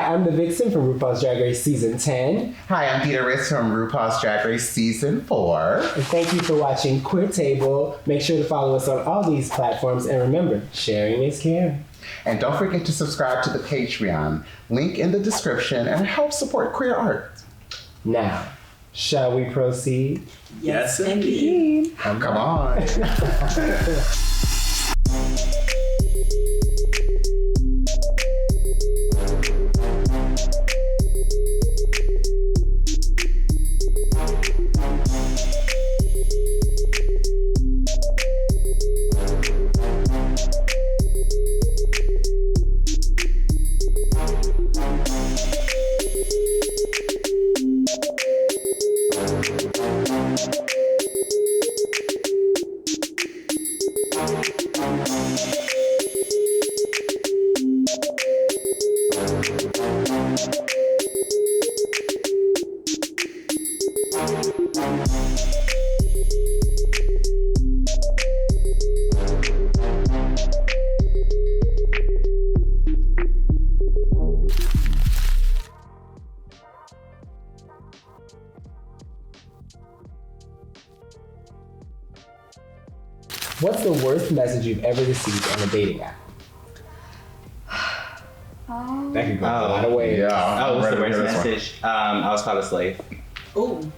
I'm the Vixen from RuPaul's Drag Race Season 10. Hi, I'm Peter Ritz from RuPaul's Drag Race Season 4. And thank you for watching Queer Table. Make sure to follow us on all these platforms. And remember, sharing is caring. And don't forget to subscribe to the Patreon. Link in the description and help support queer art. Now, shall we proceed? Yes, indeed. Come on. What's the worst message you've ever received on a dating app? That could go a lot of ways. Yeah. What's the worst message? I was called a slave. Ooh.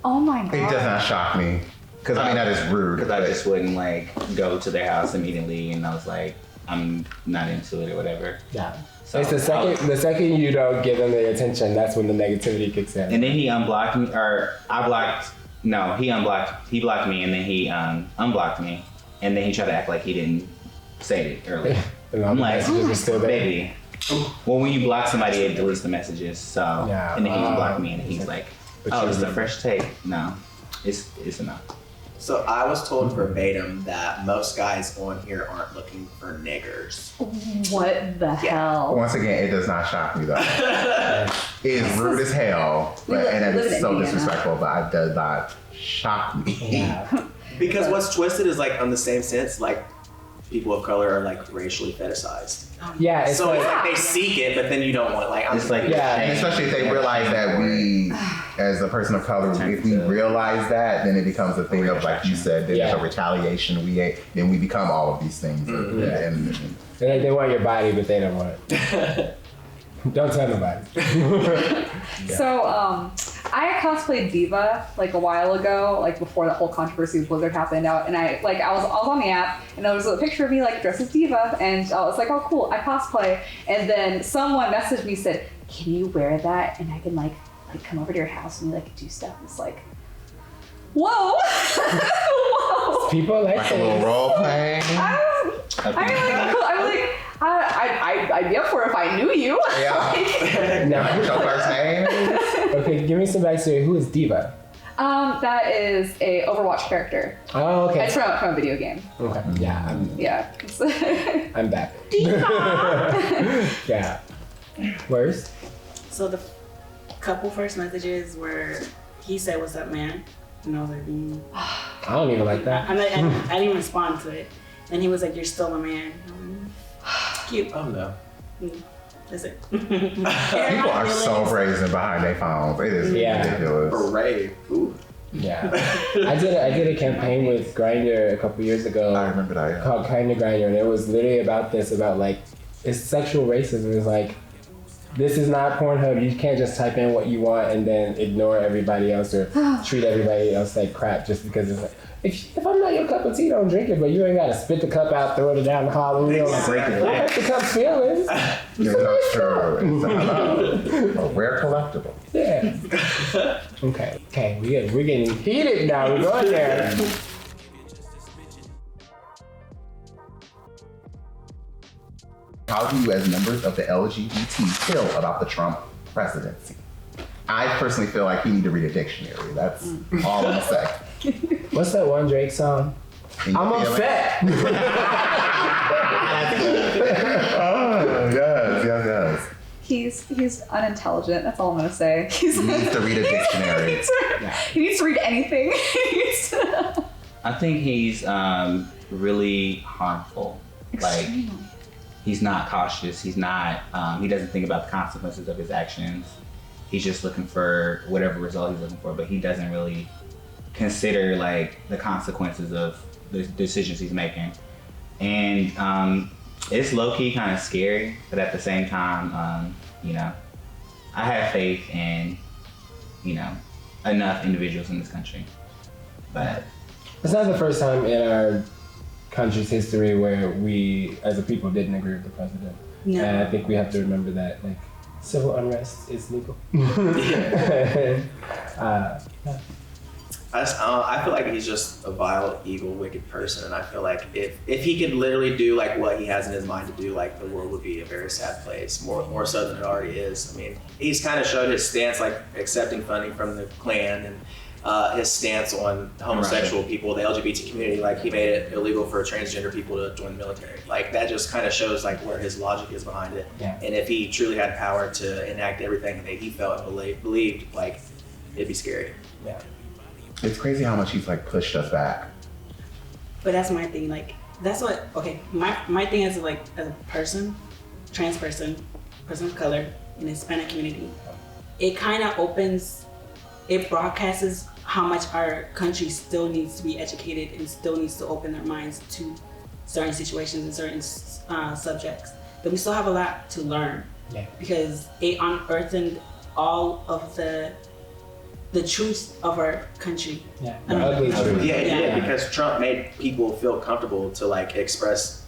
Oh my god. It does not shock me. Because I mean, that is rude. Because I just wouldn't like go to their house immediately, and I was like, I'm not into it or whatever. Yeah. So It's the second you don't give them the attention, that's when the negativity kicks in. And then he unblocked me, or I blocked. No, he blocked me, and then he unblocked me, and then he tried to act like he didn't say it earlier. And all I'm the like, messages are still there. baby. Well, when you block somebody, it deletes the messages. So, Yeah. and then he unblocked me, and he's like, But "Oh, you it's the remember. fresh take." No, it's enough. So I was told verbatim that most guys on here aren't looking for niggers. What the hell? Once again, it does not shock me though. It is rude as hell, and it is so disrespectful, but it does not shock me. Yeah. Because what's twisted is like on the same sense, like people of color are like racially fetishized. Yeah, it's So like, it's like they seek it, but then you don't want it. Like It's like Yeah. And especially if they realize that we, as a person of color, if we realize that, then it becomes a thing of, like you said, there's a retaliation. Then we become all of these things. And they want your body, but they don't want it. Don't tell nobody. So, I cosplayed Diva like a while ago, like before that whole controversy with Blizzard happened out, and I was on the app, and there was a picture of me like dressed as Diva, and I was like, oh cool, I cosplay, and then someone messaged me, said, can you wear that, and I can like come over to your house and like do stuff. It's like, whoa, whoa. People like a little role playing. I'd be up for it if I knew you. Yeah. No. Your first name? Okay, give me some backstory. Who is Diva? That is a Overwatch character. Oh, okay. It's from a video game. Okay. Yeah, Yeah. I'm back. Diva! Yeah. Worst? So the couple first messages were, he said, "What's up, man?" And I was like, I don't even like that. I didn't even respond to it. And he was like, "You're still a man." Cute. Oh no. That's it. People are so brazen behind their phones. It is ridiculous. Hooray. Ooh. Yeah. I did a campaign with GRINDR a couple years ago. I remember that. Yeah. Called Kinda GRINDR, and it was literally about like, it's sexual racism. It's like, this is not Pornhub. You can't just type in what you want and then ignore everybody else or treat everybody else like crap just because it's like, if I'm not your cup of tea, don't drink it, but you ain't gotta spit the cup out, throw it down the hall, you know, like, Break it don't hurt the cup's feelings. Yeah, that's true. It's a rare collectible. Yeah. Okay, we're getting heated now. We're going there. How do you, as members of the LGBT, feel about the Trump presidency? I personally feel like you need to read a dictionary. That's all I'm gonna say. What's that one Drake song? Can you I'm feel it? upset. Oh, yes. He's unintelligent. That's all I'm gonna say. He needs to read a dictionary. He needs to read anything. I think he's really harmful. Like, he's not cautious. He's not. He doesn't think about the consequences of his actions. He's just looking for whatever result he's looking for, but he doesn't really consider like the consequences of the decisions he's making. And it's low-key kind of scary, but at the same time, you know, I have faith in, you know, enough individuals in this country. But it's not the first time in our country's history where we, as a people, didn't agree with the president. No. And I think we have to remember that, like, civil unrest is legal. I feel like he's just a vile, evil, wicked person, and I feel like if he could literally do like what he has in his mind to do, like the world would be a very sad place, more so than it already is. I mean, he's kind of showed his stance, like accepting funding from the Klan, and his stance on homosexual people, the LGBT community. Like he made it illegal for transgender people to join the military. Like that just kind of shows like where his logic is behind it. Yeah. And if he truly had power to enact everything that he felt and believed, like it'd be scary. Yeah. It's crazy how much he's like pushed us back. But that's my thing. Like that's what. Okay, my thing is like as a person, trans person of color in the Hispanic community, it kind of opens. It broadcasts how much our country still needs to be educated and still needs to open their minds to certain situations and certain subjects. That we still have a lot to learn. Yeah. Because it unearthed all of the truths of our country. Yeah. The ugly truth. Yeah, because Trump made people feel comfortable to like express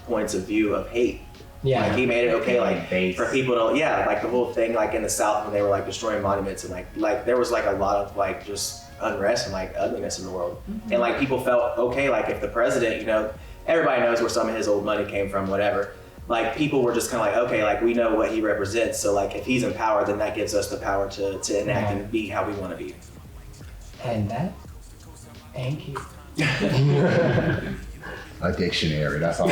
points of view of hate. Yeah. Like he made it okay, like for people to, like the whole thing, like in the South when they were like destroying monuments and like there was like a lot of like just unrest and like ugliness in the world. Mm-hmm. And like people felt okay, like if the president, you know, everybody knows where some of his old money came from, whatever. Like people were just kind of like, okay, like we know what he represents. So like if he's in power, then that gives us the power to enact and be how we want to be. And that, thank you. A dictionary, that's all.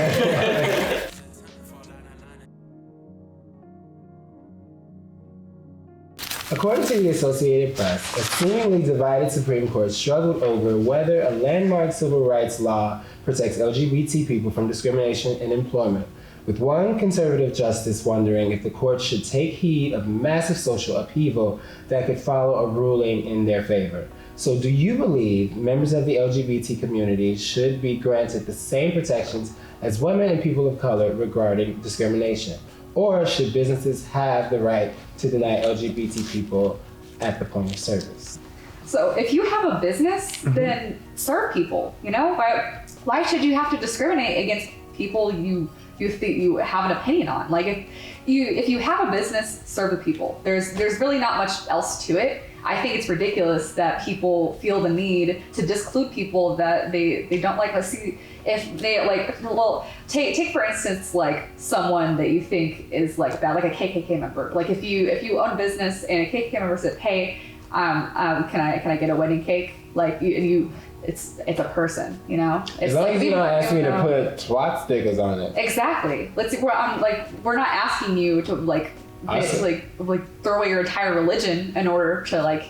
According to the Associated Press, a seemingly divided Supreme Court struggled over whether a landmark civil rights law protects LGBT people from discrimination in employment, with one conservative justice wondering if the court should take heed of massive social upheaval that could follow a ruling in their favor. So do you believe members of the LGBT community should be granted the same protections as women and people of color regarding discrimination? Or should businesses have the right to deny LGBT people at the point of service? So if you have a business, then serve people, you know? Why should you have to discriminate against people you think you have an opinion on? Like if you have a business, serve the people. There's really not much else to it. I think it's ridiculous that people feel the need to disclude people that they don't like. Let's see if they like. Well, take for instance like someone that you think is like bad, like a KKK member. Like if you own a business and a KKK member said, "Hey, can I get a wedding cake?" Like it's a person, you know. It's as long like, as you don't ask me to put twat stickers on it. Exactly. Let's see. We're not asking you to like throw away your entire religion in order to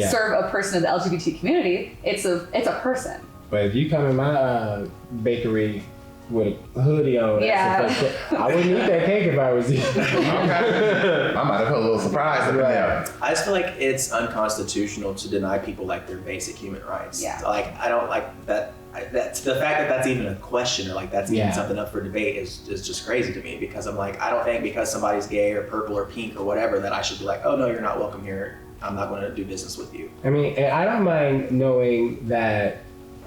serve a person of the LGBT community. It's a person. But if you come in my bakery with a hoodie on, I wouldn't eat that cake if I was you. Okay. I might have put a little surprise in there. I just feel like it's unconstitutional to deny people like their basic human rights. Yeah. Like I don't like that. That's the fact that that's even a question or like that's even something up for debate is just crazy to me, because I'm like, I don't think because somebody's gay or purple or pink or whatever that I should be like, oh no, you're not welcome here. I'm not going to do business with you. I mean, and I don't mind knowing that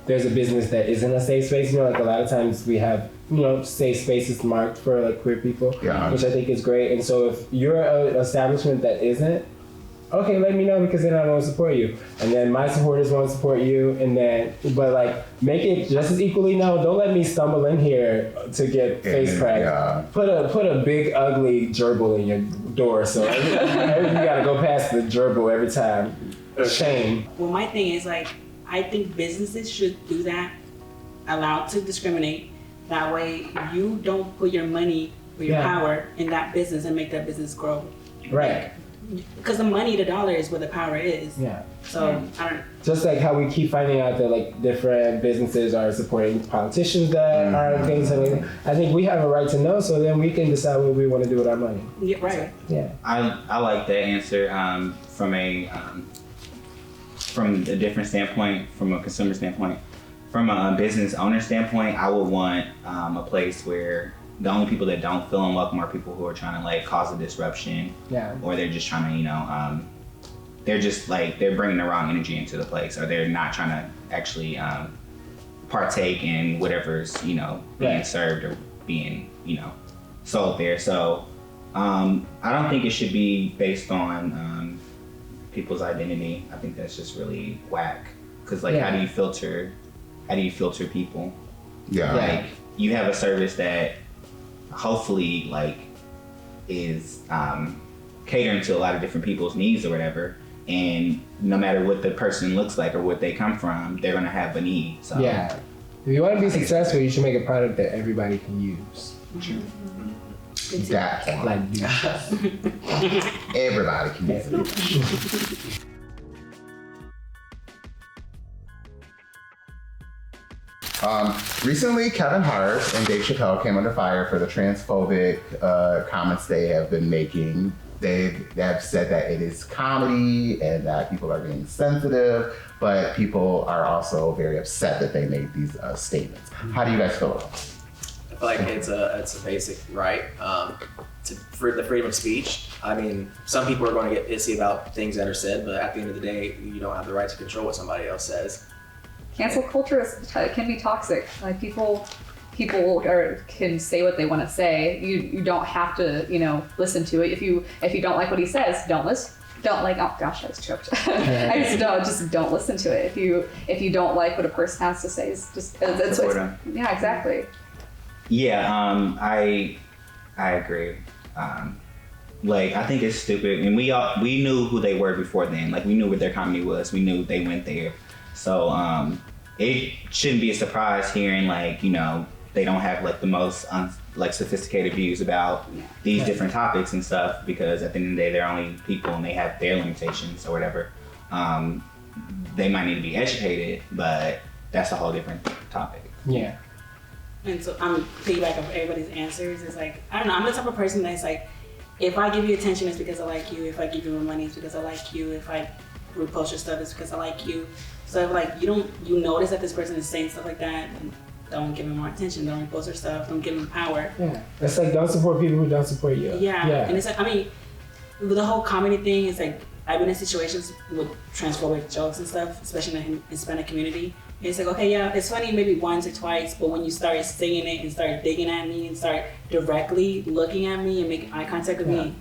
there's a business that isn't a safe space. You know, like a lot of times we have, safe spaces marked for like queer people, which I think is great. And so if you're an establishment that isn't, okay, let me know, because then I won't support you. And then my supporters won't support you. And then, but like, make it just as equally known. Don't let me stumble in here to get face cracked. Yeah. Put a big ugly gerbil in your door, so you gotta go past the gerbil every time. Shame. Well, my thing is like, I think businesses should do that, allowed to discriminate. That way, you don't put your money or your power in that business and make that business grow. Right. because the money, the dollar is where the power is. Yeah. So I don't. Just like how we keep finding out that like different businesses are supporting politicians that are things. I think we have a right to know, so then we can decide what we want to do with our money. Yeah, right. Yeah. I like that answer from a different standpoint, from a consumer standpoint. From a business owner standpoint, I would want a place where the only people that don't feel unwelcome are people who are trying to like cause a disruption, or they're just trying to, you know, they're just like they're bringing the wrong energy into the place, or they're not trying to actually partake in whatever's, you know, being served or being, you know, sold there. So I don't think it should be based on people's identity. I think that's just really whack. Because like, how do you filter people? Yeah. Like you have a service that hopefully like is catering to a lot of different people's needs or whatever. And no matter what the person looks like or what they come from, they're gonna have a need. So yeah. If you want to be successful, you should make a product that everybody can use. That Like everybody can use it. Recently, Kevin Hart and Dave Chappelle came under fire for the transphobic comments they have been making. They have said that it is comedy and that people are being sensitive, but people are also very upset that they made these statements. How do you guys feel about it? I feel like it's a basic right for the freedom of speech. I mean, some people are going to get pissy about things that are said, but at the end of the day, you don't have the right to control what somebody else says. Cancel culture can be toxic. Like people can say what they want to say. You don't have to, you know, listen to it. If you don't like what he says, don't listen. Don't like. Oh gosh, I was choked. I just don't listen to it. If you don't like what a person has to say, it's yeah, exactly. Yeah, I agree. Like I think it's stupid, and we knew who they were before then. Like we knew what their comedy was. We knew they went there. So it shouldn't be a surprise hearing like, you know, they don't have like the most sophisticated views about these different topics and stuff, because at the end of the day they're only people and they have their limitations or whatever. They might need to be educated, but that's a whole different topic. Yeah. And so I'm piggyback of everybody's answers. It's like, I don't know, I'm the type of person that's like, if I give you attention, it's because I like you. If I give you more money, it's because I like you. If I repost your stuff, it's because I like you. So like you notice that this person is saying stuff like that, and don't give him more attention. Don't repost their stuff. Don't give him power. Yeah, it's like don't support people who don't support you. Yeah, and it's like, I mean, the whole comedy thing is like, I've been in situations with transphobic jokes and stuff, especially in the Hispanic community. And it's like, okay, yeah, it's funny maybe once or twice, but when you start saying it and start digging at me and start directly looking at me and making eye contact with me.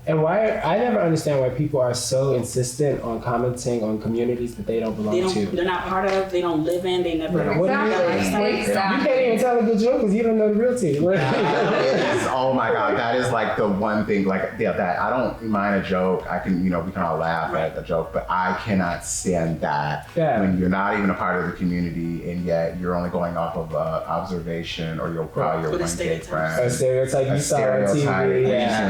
And why I never understand why people are so insistent on commenting on communities that they don't belong to. They're not part of, they don't live in, they never. Exactly. You can't even tell a good joke because you don't know the real team. Oh my God, that is like the one thing, like that I don't mind a joke. I can, you know, we can all laugh at the joke, but I cannot stand that when you're not even a part of the community and yet you're only going off of observation or your one gay friend. A stereotype you saw on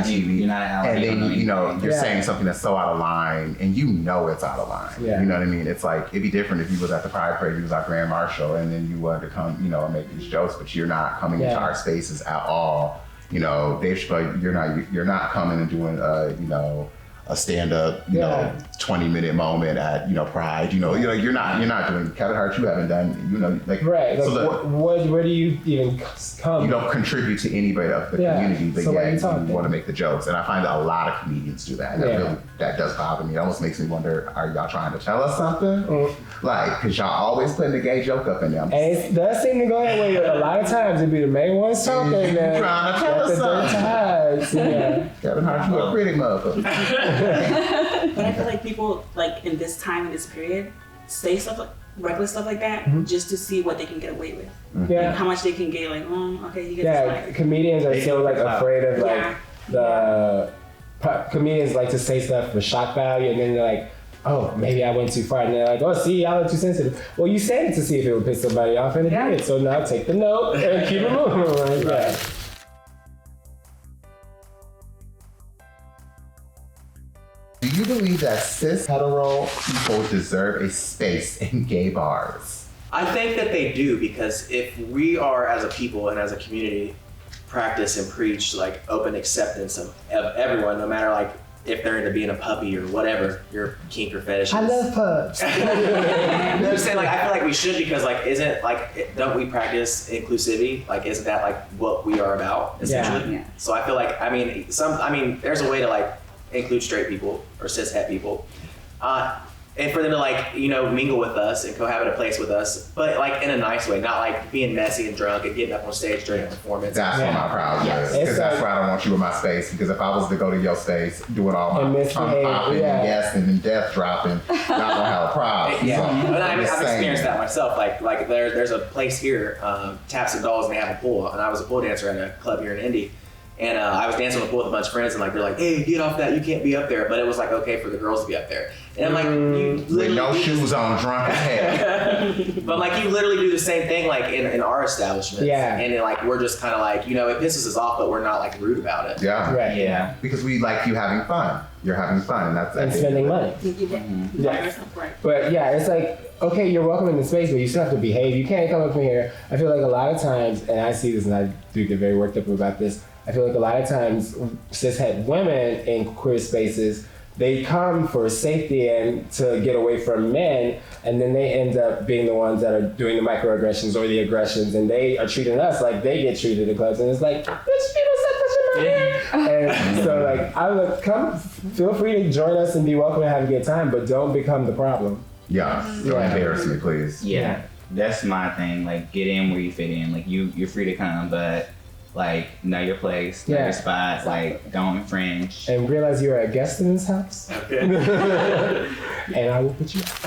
TV. You're not and then you know you're saying something that's so out of line, and you know it's out of line. You know what I mean? It's like it'd be different if you was at the Pride Parade, you was our Grand Marshal, and then you wanted to come, you know, and make these jokes, but you're not coming into our spaces at all. You know, Dave Chappelle, you're not coming and doing you know, a stand-up, you know, 20-minute moment at, you know, Pride. You know, you're not doing Kevin Hart. You haven't done, you know, like So where do you even come? You don't contribute to anybody of the community, but yet you want to make the jokes. And I find that a lot of comedians do that. And that does bother me. It almost makes me wonder: are y'all trying to tell us something? Like, cause y'all always putting the gay joke up in there. And it does seem to go that way. A lot of times it'd be the main ones talking. Trying to tell us something. Kevin Hart, you a pretty motherfucker. But I feel like people, like in this time, in this period, say stuff like reckless stuff like that just to see what they can get away with. Yeah. Like how much they can get. Like, okay, you get this. Like, comedians are so like afraid of like the comedians like to say stuff for shock value, and then they're like, oh, maybe I went too far, and they're like, oh, see, y'all are too sensitive. Well, you said it to see if it would piss somebody off, and it did. So now take the note and keep it moving. believe that cis hetero people deserve a space in gay bars? I think that they do, because if we are, as a people and as a community, practice and preach like open acceptance of everyone, no matter like if they're into being a puppy or whatever your kink or fetish is. I love pups. No, I'm saying, like, I feel like we should, because like, isn't like, don't we practice inclusivity? Like, isn't that like what we are about essentially? Yeah. So I feel like, I mean, there's a way to like include straight people or cis het people, and for them to like, you know, mingle with us and cohabit a place with us, but like in a nice way, not like being messy and drunk and getting up on stage during a performance. That's what my problem is. Because that's why I don't want you in my space. Because if I was to go to your space, doing all my tongue popping and guessing and death dropping, y'all gonna have a problem. Yeah, So, but I've experienced that myself. Like there's a place here, Taps and Dolls, and they have a pool, and I was a pole dancer at a club here in Indy. And I was dancing on the pool with a bunch of friends, and like they're like, "Hey, get off that! You can't be up there." But it was like okay for the girls to be up there, and I'm like, "You with no shoes on, drunk as hell." But like you literally do the same thing like in our establishment, and then, like we're just kind of like, you know, it pisses us off, but we're not like rude about it. Yeah, Right. Yeah. Because we like you having fun. You're having fun, and that's spending money. Yeah. But yeah, it's like, okay, you're welcome in the space, but you still have to behave. You can't come up from here. I feel like a lot of times, and I see this and I do get very worked up about this, I feel like a lot of times cishet women in queer spaces, they come for safety and to get away from men, and then they end up being the ones that are doing the microaggressions or the aggressions, and they are treating us like they get treated in clubs, and it's like, bitch, you don't set that shit in my hair. And so like, I would come, feel free to join us and be welcome and have a good time, but don't become the problem. Yeah, don't embarrass me, please. Yeah, that's my thing. Like, get in where you fit in. Like, you're free to come, but like, know your place, know your spot. Like, don't infringe. And realize you're a guest in this house. Okay. And I will put you out.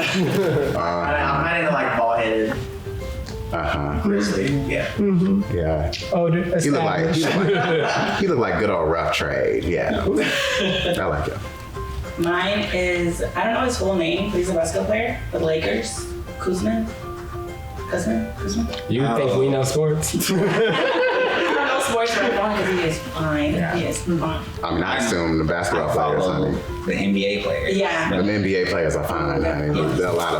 I'm kind of like bald-headed, grizzly. Yeah. Mm-hmm. Yeah. Oh, He look like good old rough trade. Yeah. I like it. Mine is, I don't know his full name, but he's a basketball player for the Lakers. Kuzma? You think we know sports? I don't know sports very well because he is fine. Yeah. He is fine. I mean, I assume the basketball players, honey. The NBA players. Yeah. The NBA players are fine, honey. A lot